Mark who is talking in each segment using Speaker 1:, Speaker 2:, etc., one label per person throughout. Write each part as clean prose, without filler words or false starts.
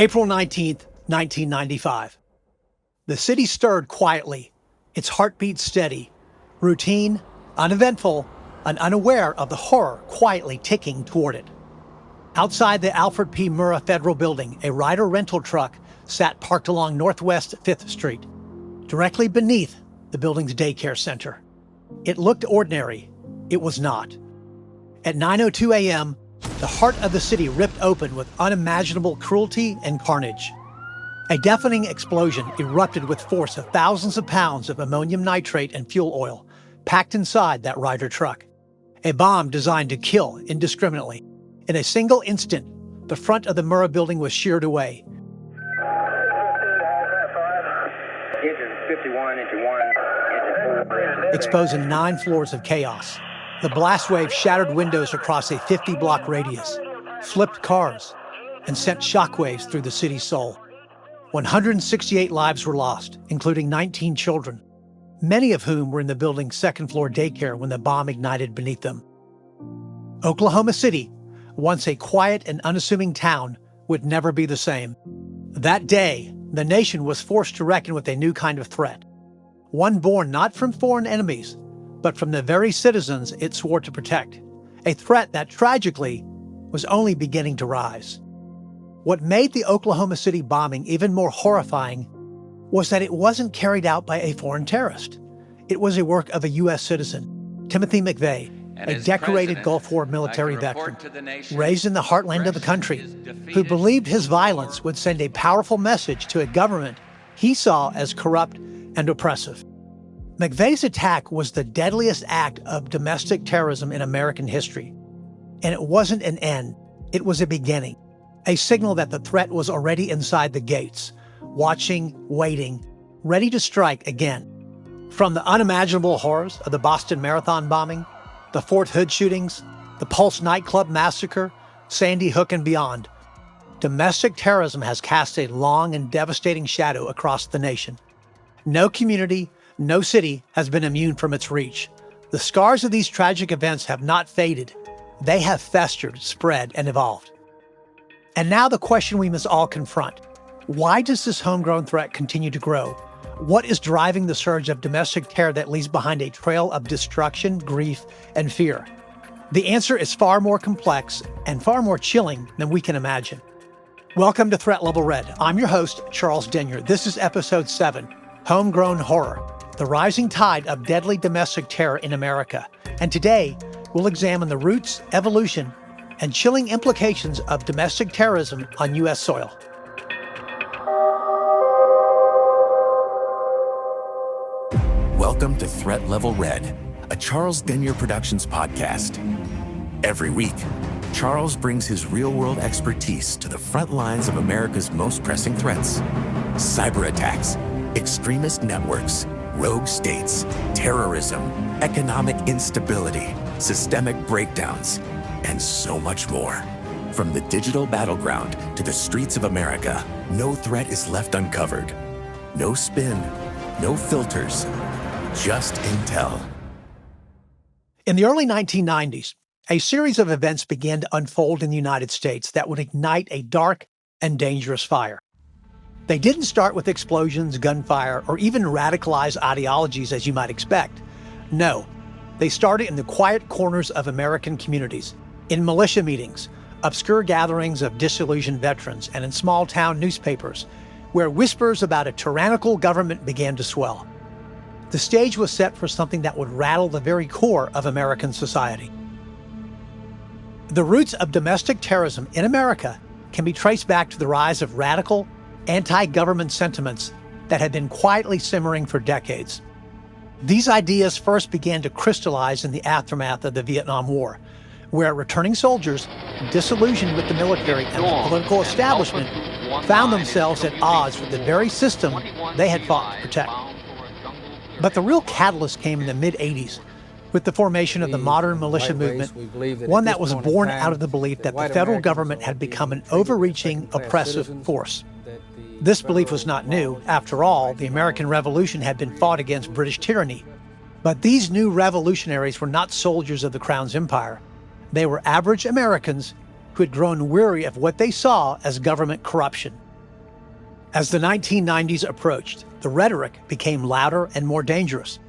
Speaker 1: April 19, 1995. The city stirred quietly, its heartbeat steady, routine, uneventful, and unaware of the horror quietly ticking toward it. Outside the Alfred P. Murrah Federal Building, a Ryder rental truck sat parked along Northwest 5th Street, directly beneath the building's daycare center. It looked ordinary. It was not. At 9:02 a.m., the heart of the city ripped open with unimaginable cruelty and carnage. A deafening explosion erupted with force of thousands of pounds of ammonium nitrate and fuel oil packed inside that Ryder truck. A bomb designed to kill indiscriminately. In a single instant, the front of the Murrah building was sheared away.
Speaker 2: Engine 51, engine 1, engine 4.
Speaker 1: Exposing 9 floors of chaos. The blast wave shattered windows across a 50-block radius, flipped cars, and sent shockwaves through the city's soul. 168 lives were lost, including 19 children, many of whom were in the building's second-floor daycare when the bomb ignited beneath them. Oklahoma City, once a quiet and unassuming town, would never be the same. That day, the nation was forced to reckon with a new kind of threat, one born not from foreign enemies, but from the very citizens it swore to protect, a threat that tragically was only beginning to rise. What made the Oklahoma City bombing even more horrifying was that it wasn't carried out by a foreign terrorist. It was a work of a U.S. citizen, Timothy McVeigh, a decorated Gulf War military veteran, raised in the heartland of the country, who believed his violence would send a powerful message to a government he saw as corrupt and oppressive. McVeigh's attack was the deadliest act of domestic terrorism in American history. And it wasn't an end, it was a beginning, a signal that the threat was already inside the gates, watching, waiting, ready to strike again. From the unimaginable horrors of the Boston Marathon bombing, the Fort Hood shootings, the Pulse nightclub massacre, Sandy Hook and beyond, domestic terrorism has cast a long and devastating shadow across the nation. No community, no city has been immune from its reach. The scars of these tragic events have not faded. They have festered, spread, and evolved. And now the question we must all confront: why does this homegrown threat continue to grow? What is driving the surge of domestic terror that leaves behind a trail of destruction, grief, and fear? The answer is far more complex and far more chilling than we can imagine. Welcome to Threat Level Red. I'm your host, Charles Denyer. This is episode 7, Homegrown Horror, the rising tide of deadly domestic terror in America. And today, we'll examine the roots, evolution, and chilling implications of domestic terrorism on U.S. soil.
Speaker 3: Welcome to Threat Level Red, a Charles Denyer Productions podcast. Every week, Charles brings his real-world expertise to the front lines of America's most pressing threats: cyber attacks, extremist networks, rogue states, terrorism, economic instability, systemic breakdowns, and so much more. From the digital battleground to the streets of America, no threat is left uncovered. No spin, no filters, just intel.
Speaker 1: In the early 1990s, a series of events began to unfold in the United States that would ignite a dark and dangerous fire. They didn't start with explosions, gunfire, or even radicalized ideologies as you might expect. No, they started in the quiet corners of American communities, in militia meetings, obscure gatherings of disillusioned veterans, and in small-town newspapers, where whispers about a tyrannical government began to swell. The stage was set for something that would rattle the very core of American society. The roots of domestic terrorism in America can be traced back to the rise of radical, anti-government sentiments that had been quietly simmering for decades. These ideas first began to crystallize in the aftermath of the Vietnam War, where returning soldiers, disillusioned with the military and the political establishment, found themselves at odds with the very system they had fought to protect. But the real catalyst came in the mid-'80s, with the formation of the modern militia movement, one that was born out of the belief that the federal government had become an overreaching, oppressive force. This belief was not new. After all, the American Revolution had been fought against British tyranny. But these new revolutionaries were not soldiers of the Crown's empire. They were average Americans who had grown weary of what they saw as government corruption, As the 1990s approached, the rhetoric became louder and more dangerous.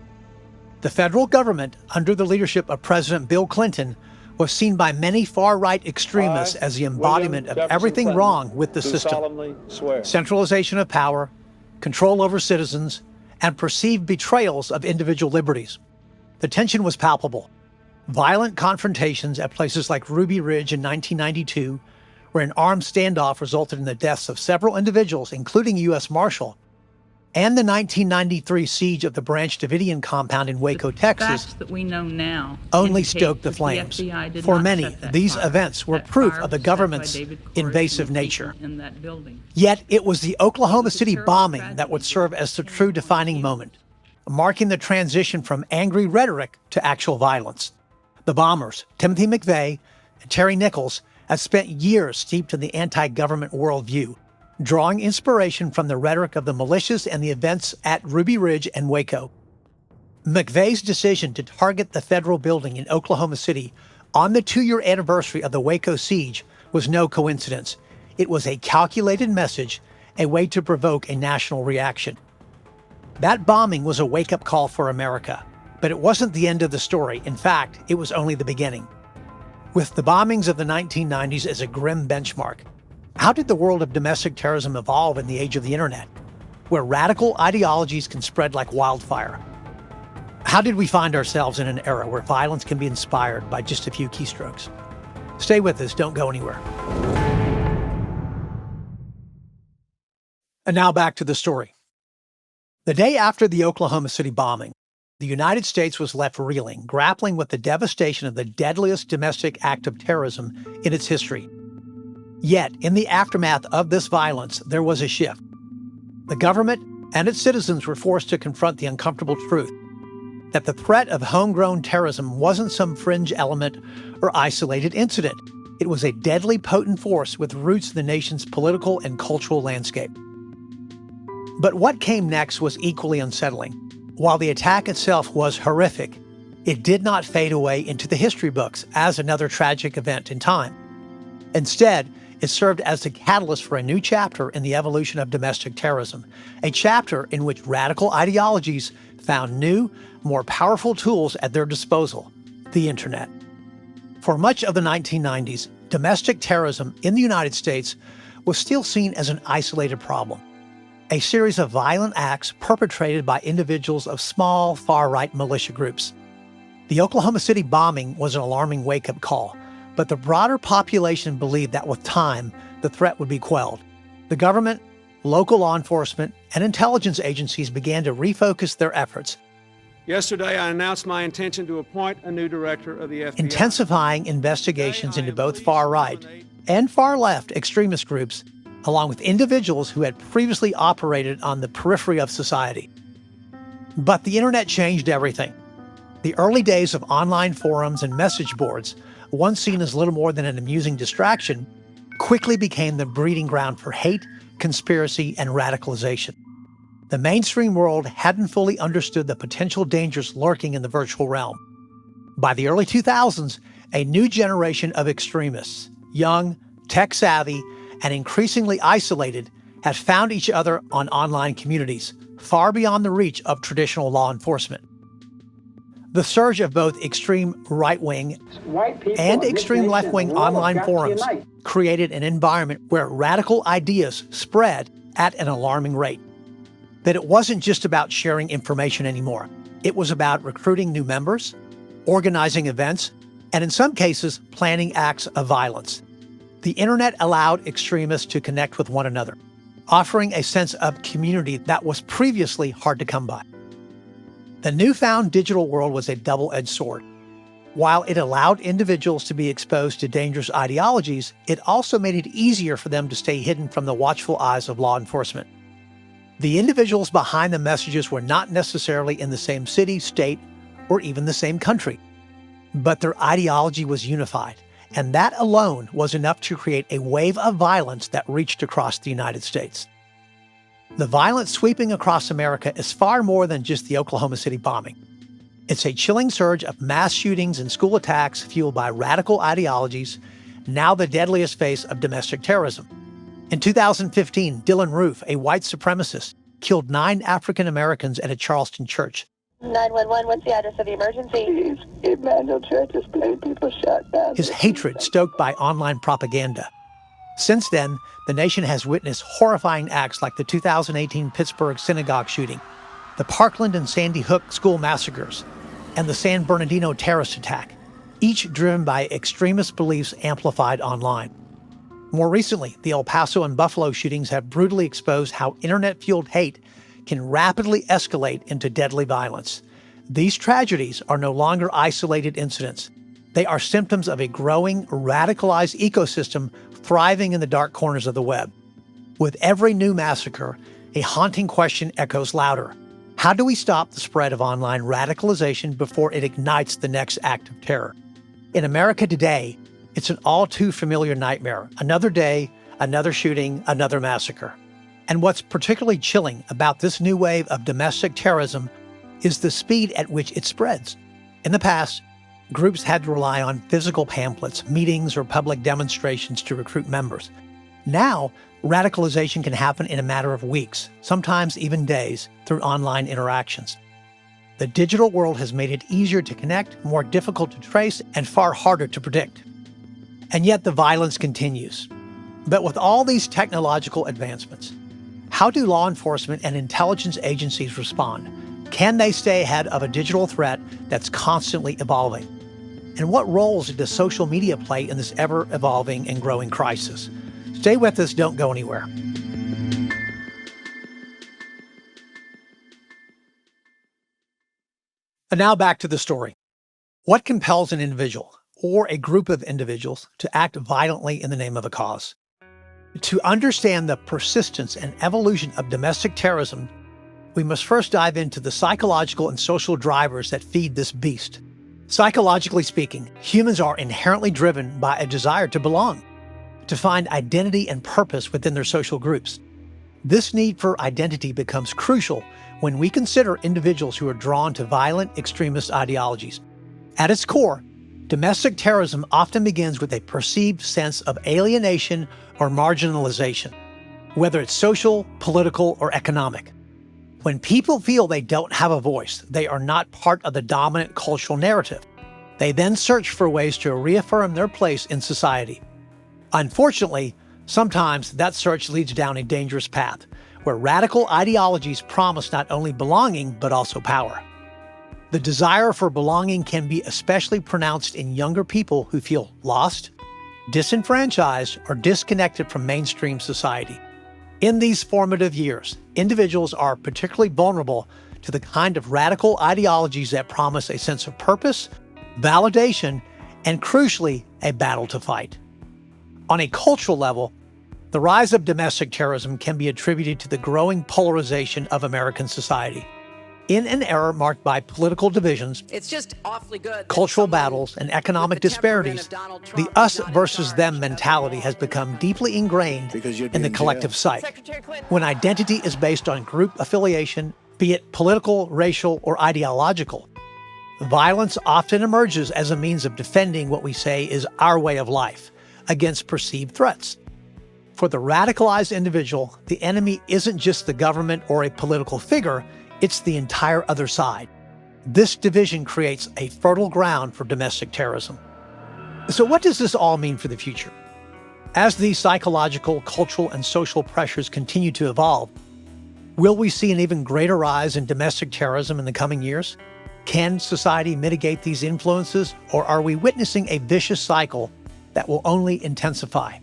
Speaker 1: The federal government, under the leadership of President Bill Clinton, was seen by many far-right extremists as the embodiment of everything wrong with the system. Centralization of power, control over citizens, and perceived betrayals of individual liberties. The tension was palpable. Violent confrontations at places like Ruby Ridge in 1992, where an armed standoff resulted in the deaths of several individuals, including a U.S. Marshal, and the 1993 siege of the Branch Davidian compound in Waco, Texas,
Speaker 4: that we know now
Speaker 1: only stoked the flames. For many, these events were proof of the government's invasive nature. Yet it was the Oklahoma City bombing that would serve as the true defining moment, marking the transition from angry rhetoric to actual violence. The bombers, Timothy McVeigh and Terry Nichols, had spent years steeped in the anti-government worldview, drawing inspiration from the rhetoric of the militias and the events at Ruby Ridge and Waco. McVeigh's decision to target the federal building in Oklahoma City on the 2-year anniversary of the Waco siege was no coincidence. It was a calculated message, a way to provoke a national reaction. That bombing was a wake-up call for America, but it wasn't the end of the story. In fact, it was only the beginning. With the bombings of the 1990s as a grim benchmark, how did the world of domestic terrorism evolve in the age of the internet, where radical ideologies can spread like wildfire? How did we find ourselves in an era where violence can be inspired by just a few keystrokes? Stay with us, don't go anywhere. And now back to the story. The day after the Oklahoma City bombing, the United States was left reeling, grappling with the devastation of the deadliest domestic act of terrorism in its history. Yet, in the aftermath of this violence, there was a shift. The government and its citizens were forced to confront the uncomfortable truth that the threat of homegrown terrorism wasn't some fringe element or isolated incident. It was a deadly potent force with roots in the nation's political and cultural landscape. But what came next was equally unsettling. While the attack itself was horrific, it did not fade away into the history books as another tragic event in time. Instead, it served as the catalyst for a new chapter in the evolution of domestic terrorism, a chapter in which radical ideologies found new, more powerful tools at their disposal, the internet. For much of the 1990s, domestic terrorism in the United States was still seen as an isolated problem, a series of violent acts perpetrated by individuals of small, far-right militia groups. The Oklahoma City bombing was an alarming wake-up call, but the broader population believed that with time, the threat would be quelled. The government, local law enforcement, and intelligence agencies began to refocus their efforts.
Speaker 5: Yesterday, I announced my intention to appoint a new director of the FBI.
Speaker 1: Intensifying investigations into both far-right and far-left extremist groups, along with individuals who had previously operated on the periphery of society. But the internet changed everything. The early days of online forums and message boards, once seen as little more than an amusing distraction, quickly became the breeding ground for hate, conspiracy, and radicalization. The mainstream world hadn't fully understood the potential dangers lurking in the virtual realm. By the early 2000s, a new generation of extremists, young, tech-savvy, and increasingly isolated, had found each other on online communities, far beyond the reach of traditional law enforcement. The surge of both extreme right-wing and extreme left-wing online forums created an environment where radical ideas spread at an alarming rate. But it wasn't just about sharing information anymore. It was about recruiting new members, organizing events, and in some cases, planning acts of violence. The internet allowed extremists to connect with one another, offering a sense of community that was previously hard to come by. The newfound digital world was a double-edged sword. While it allowed individuals to be exposed to dangerous ideologies, it also made it easier for them to stay hidden from the watchful eyes of law enforcement. The individuals behind the messages were not necessarily in the same city, state, or even the same country. But their ideology was unified, and that alone was enough to create a wave of violence that reached across the United States. The violence sweeping across America is far more than just the Oklahoma City bombing. It's a chilling surge of mass shootings and school attacks fueled by radical ideologies, now the deadliest face of domestic terrorism. In 2015, Dylan Roof, a white supremacist, killed 9 African Americans at a Charleston church.
Speaker 4: 911, what's the address of the emergency? Emmanuel Church is playing people shot down.
Speaker 1: His hatred stoked by online propaganda. Since then, the nation has witnessed horrifying acts like the 2018 Pittsburgh synagogue shooting, the Parkland and Sandy Hook school massacres, and the San Bernardino terrorist attack, each driven by extremist beliefs amplified online. More recently, the El Paso and Buffalo shootings have brutally exposed how internet-fueled hate can rapidly escalate into deadly violence. These tragedies are no longer isolated incidents. They are symptoms of a growing, radicalized ecosystem thriving in the dark corners of the web. With every new massacre, a haunting question echoes louder. How do we stop the spread of online radicalization before it ignites the next act of terror? In America today, it's an all too familiar nightmare. Another day, another shooting, another massacre. And what's particularly chilling about this new wave of domestic terrorism is the speed at which it spreads. In the past, groups had to rely on physical pamphlets, meetings, or public demonstrations to recruit members. Now, radicalization can happen in a matter of weeks, sometimes even days, through online interactions. The digital world has made it easier to connect, more difficult to trace, and far harder to predict. And yet the violence continues. But with all these technological advancements, how do law enforcement and intelligence agencies respond? Can they stay ahead of a digital threat that's constantly evolving? And what roles does social media play in this ever-evolving and growing crisis? Stay with us, don't go anywhere. And now back to the story. What compels an individual, or a group of individuals, to act violently in the name of a cause? To understand the persistence and evolution of domestic terrorism, we must first dive into the psychological and social drivers that feed this beast. Psychologically speaking, humans are inherently driven by a desire to belong, to find identity and purpose within their social groups. This need for identity becomes crucial when we consider individuals who are drawn to violent extremist ideologies. At its core, domestic terrorism often begins with a perceived sense of alienation or marginalization, whether it's social, political, or economic. When people feel they don't have a voice, they are not part of the dominant cultural narrative. They then search for ways to reaffirm their place in society. Unfortunately, sometimes that search leads down a dangerous path, where radical ideologies promise not only belonging, but also power. The desire for belonging can be especially pronounced in younger people who feel lost, disenfranchised, or disconnected from mainstream society. In these formative years, individuals are particularly vulnerable to the kind of radical ideologies that promise a sense of purpose, validation, and crucially, a battle to fight. On a cultural level, the rise of domestic terrorism can be attributed to the growing polarization of American society. In an era marked by political divisions,
Speaker 6: it's just awfully good
Speaker 1: cultural battles, and economic disparities, the us versus them mentality has become deeply ingrained in the collective psyche. When identity is based on group affiliation, be it political, racial, or ideological, violence often emerges as a means of defending what we say is our way of life against perceived threats. For the radicalized individual, the enemy isn't just the government or a political figure, it's the entire other side. This division creates a fertile ground for domestic terrorism. So what does this all mean for the future? As these psychological, cultural, and social pressures continue to evolve, will we see an even greater rise in domestic terrorism in the coming years? Can society mitigate these influences, or are we witnessing a vicious cycle that will only intensify?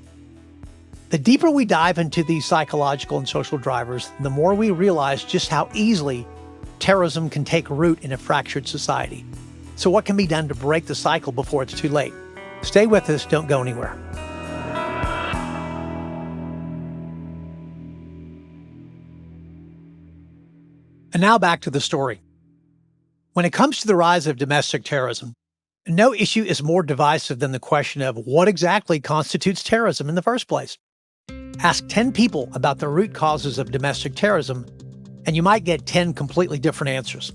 Speaker 1: The deeper we dive into these psychological and social drivers, the more we realize just how easily terrorism can take root in a fractured society. So what can be done to break the cycle before it's too late? Stay with us, don't go anywhere. And now back to the story. When it comes to the rise of domestic terrorism, no issue is more divisive than the question of what exactly constitutes terrorism in the first place. Ask 10 people about the root causes of domestic terrorism, and you might get 10 completely different answers.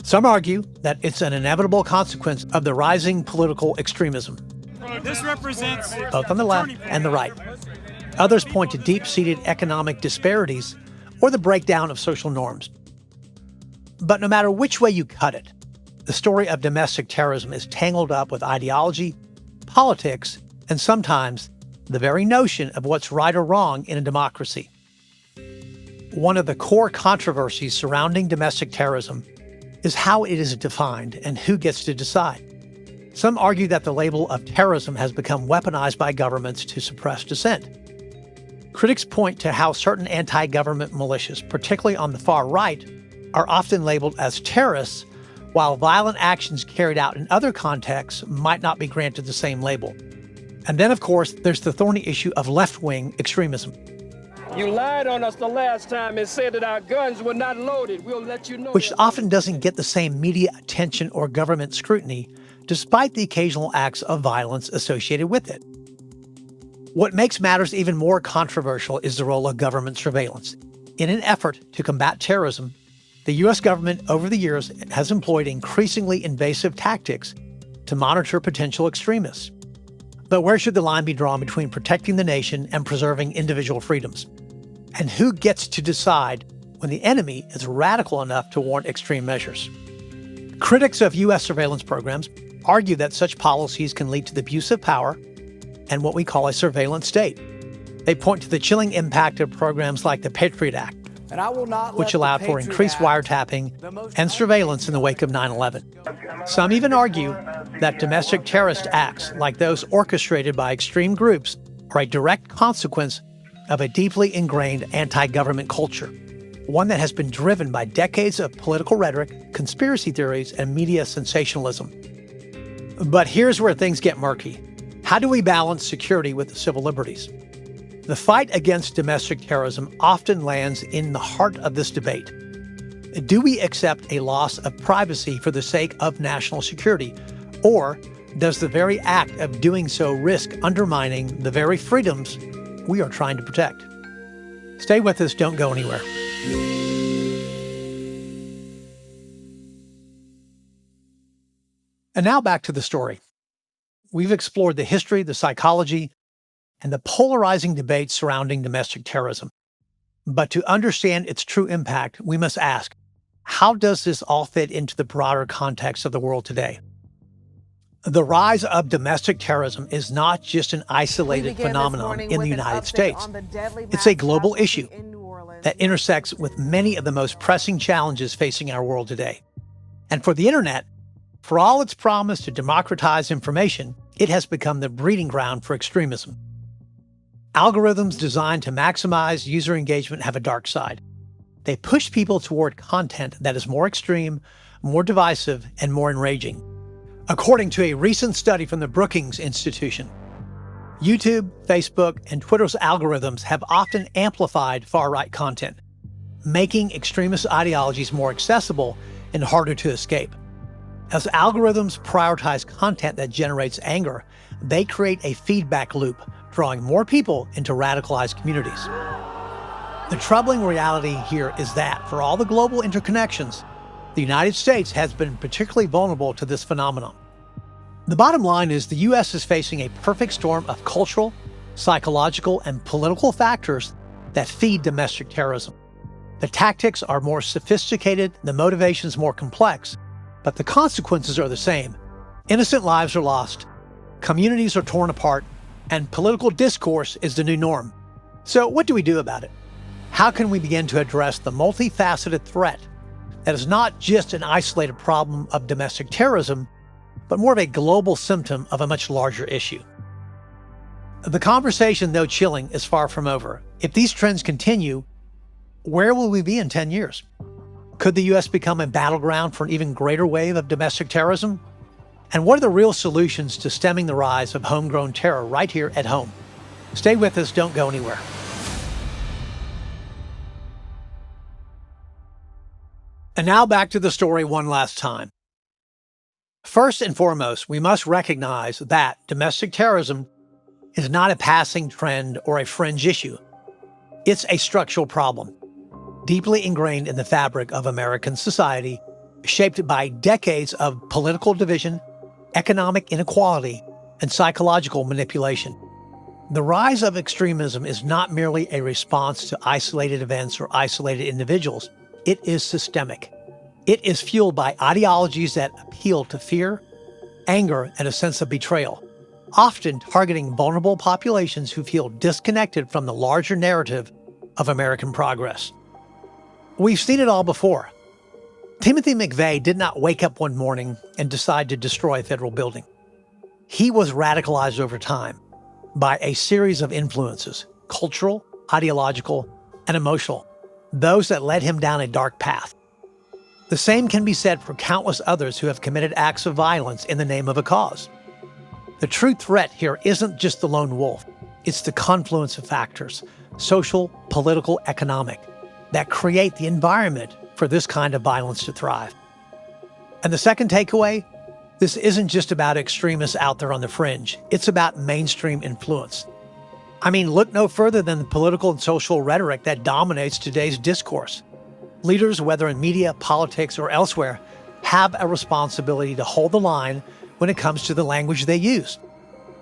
Speaker 1: Some argue that it's an inevitable consequence of the rising political extremism,
Speaker 7: This represents
Speaker 1: both on the left and the right. Others point to deep-seated economic disparities or the breakdown of social norms. But no matter which way you cut it, the story of domestic terrorism is tangled up with ideology, politics, and sometimes the very notion of what's right or wrong in a democracy. One of the core controversies surrounding domestic terrorism is how it is defined and who gets to decide. Some argue that the label of terrorism has become weaponized by governments to suppress dissent. Critics point to how certain anti-government militias, particularly on the far right, are often labeled as terrorists, while violent actions carried out in other contexts might not be granted the same label. And then, of course, there's the thorny issue of left-wing extremism.
Speaker 6: You lied on us the last time and said that our guns were not loaded. We'll let you know.
Speaker 1: Which often doesn't get the same media attention or government scrutiny, despite the occasional acts of violence associated with it. What makes matters even more controversial is the role of government surveillance. In an effort to combat terrorism, the U.S. government over the years has employed increasingly invasive tactics to monitor potential extremists. But where should the line be drawn between protecting the nation and preserving individual freedoms? And who gets to decide when the enemy is radical enough to warrant extreme measures? Critics of U.S. surveillance programs argue that such policies can lead to the abuse of power and what we call a surveillance state. They point to the chilling impact of programs like the Patriot Act, which allowed for increased wiretapping and surveillance in the wake of 9/11. Some even argue that domestic terrorist acts, like those orchestrated by extreme groups, are a direct consequence of a deeply ingrained anti-government culture, one that has been driven by decades of political rhetoric, conspiracy theories, and media sensationalism. But here's where things get murky. How do we balance security with civil liberties? The fight against domestic terrorism often lands in the heart of this debate. Do we accept a loss of privacy for the sake of national security? Or does the very act of doing so risk undermining the very freedoms we are trying to protect? Stay with us, don't go anywhere. And now back to the story. We've explored the history, the psychology, and the polarizing debates surrounding domestic terrorism. But to understand its true impact, we must ask, how does this all fit into the broader context of the world today? The rise of domestic terrorism is not just an isolated phenomenon in the United States. It's a global issue that intersects with many of the most pressing challenges facing our world today. And for the internet, for all its promise to democratize information, it has become the breeding ground for extremism. Algorithms designed to maximize user engagement have a dark side. They push people toward content that is more extreme, more divisive, and more enraging. According to a recent study from the Brookings Institution, YouTube, Facebook, and Twitter's algorithms have often amplified far-right content, making extremist ideologies more accessible and harder to escape. As algorithms prioritize content that generates anger, they create a feedback loop, drawing more people into radicalized communities. The troubling reality here is that, for all the global interconnections, the United States has been particularly vulnerable to this phenomenon. The bottom line is the U.S. is facing a perfect storm of cultural, psychological, and political factors that feed domestic terrorism. The tactics are more sophisticated, the motivations more complex, but the consequences are the same. Innocent lives are lost, communities are torn apart, and political discourse is the new norm. So what do we do about it? How can we begin to address the multifaceted threat that is not just an isolated problem of domestic terrorism, but more of a global symptom of a much larger issue? The conversation, though chilling, is far from over. If these trends continue, where will we be in 10 years? Could the U.S. become a battleground for an even greater wave of domestic terrorism? And what are the real solutions to stemming the rise of homegrown terror right here at home? Stay with us, don't go anywhere. And now back to the story one last time. First and foremost, we must recognize that domestic terrorism is not a passing trend or a fringe issue. It's a structural problem, deeply ingrained in the fabric of American society, shaped by decades of political division, economic inequality, and psychological manipulation. The rise of extremism is not merely a response to isolated events or isolated individuals. It is systemic. It is fueled by ideologies that appeal to fear, anger, and a sense of betrayal, often targeting vulnerable populations who feel disconnected from the larger narrative of American progress. We've seen it all before. Timothy McVeigh did not wake up one morning and decide to destroy a federal building. He was radicalized over time by a series of influences, cultural, ideological, and emotional, those that led him down a dark path. The same can be said for countless others who have committed acts of violence in the name of a cause. The true threat here isn't just the lone wolf, it's the confluence of factors, social, political, economic, that create the environment for this kind of violence to thrive. And the second takeaway, this isn't just about extremists out there on the fringe. It's about mainstream influence. I mean, look no further than the political and social rhetoric that dominates today's discourse. Leaders, whether in media, politics, or elsewhere, have a responsibility to hold the line when it comes to the language they use.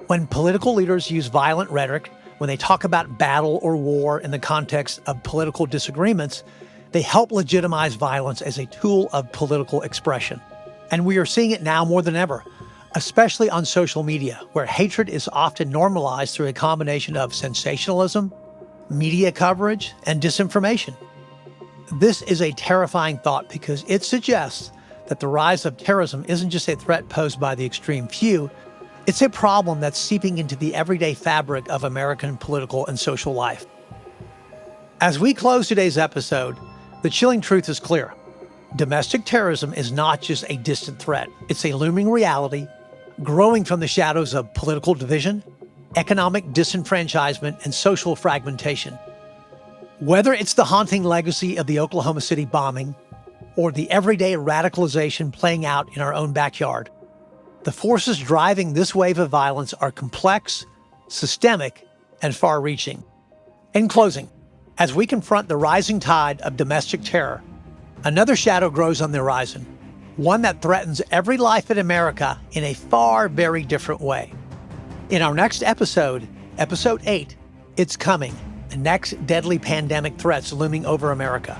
Speaker 1: When political leaders use violent rhetoric, when they talk about battle or war in the context of political disagreements, they help legitimize violence as a tool of political expression. And we are seeing it now more than ever, especially on social media, where hatred is often normalized through a combination of sensationalism, media coverage, and disinformation. This is a terrifying thought because it suggests that the rise of terrorism isn't just a threat posed by the extreme few, it's a problem that's seeping into the everyday fabric of American political and social life. As we close today's episode, the chilling truth is clear. Domestic terrorism is not just a distant threat. It's a looming reality, growing from the shadows of political division, economic disenfranchisement, and social fragmentation. Whether it's the haunting legacy of the Oklahoma City bombing or the everyday radicalization playing out in our own backyard, the forces driving this wave of violence are complex, systemic, and far-reaching. In closing, as we confront the rising tide of domestic terror, another shadow grows on the horizon, one that threatens every life in America in a far, very different way. In our next episode, Episode 8, It's Coming, the next deadly pandemic threats looming over America.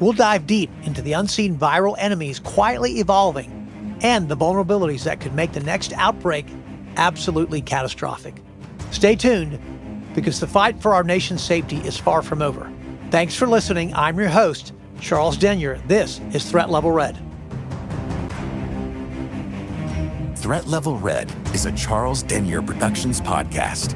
Speaker 1: We'll dive deep into the unseen viral enemies quietly evolving and the vulnerabilities that could make the next outbreak absolutely catastrophic. Stay tuned, because the fight for our nation's safety is far from over. Thanks for listening. I'm your host, Charles Denyer. This is Threat Level Red.
Speaker 3: Threat Level Red is a Charles Denyer Productions podcast.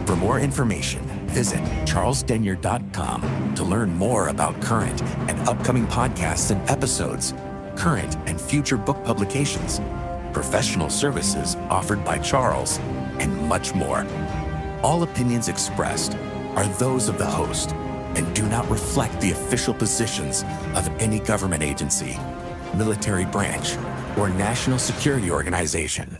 Speaker 3: For more information, visit charlesdenyer.com to learn more about current and upcoming podcasts and episodes, current and future book publications, professional services offered by Charles, and much more. All opinions expressed are those of the host and do not reflect the official positions of any government agency, military branch, or national security organization.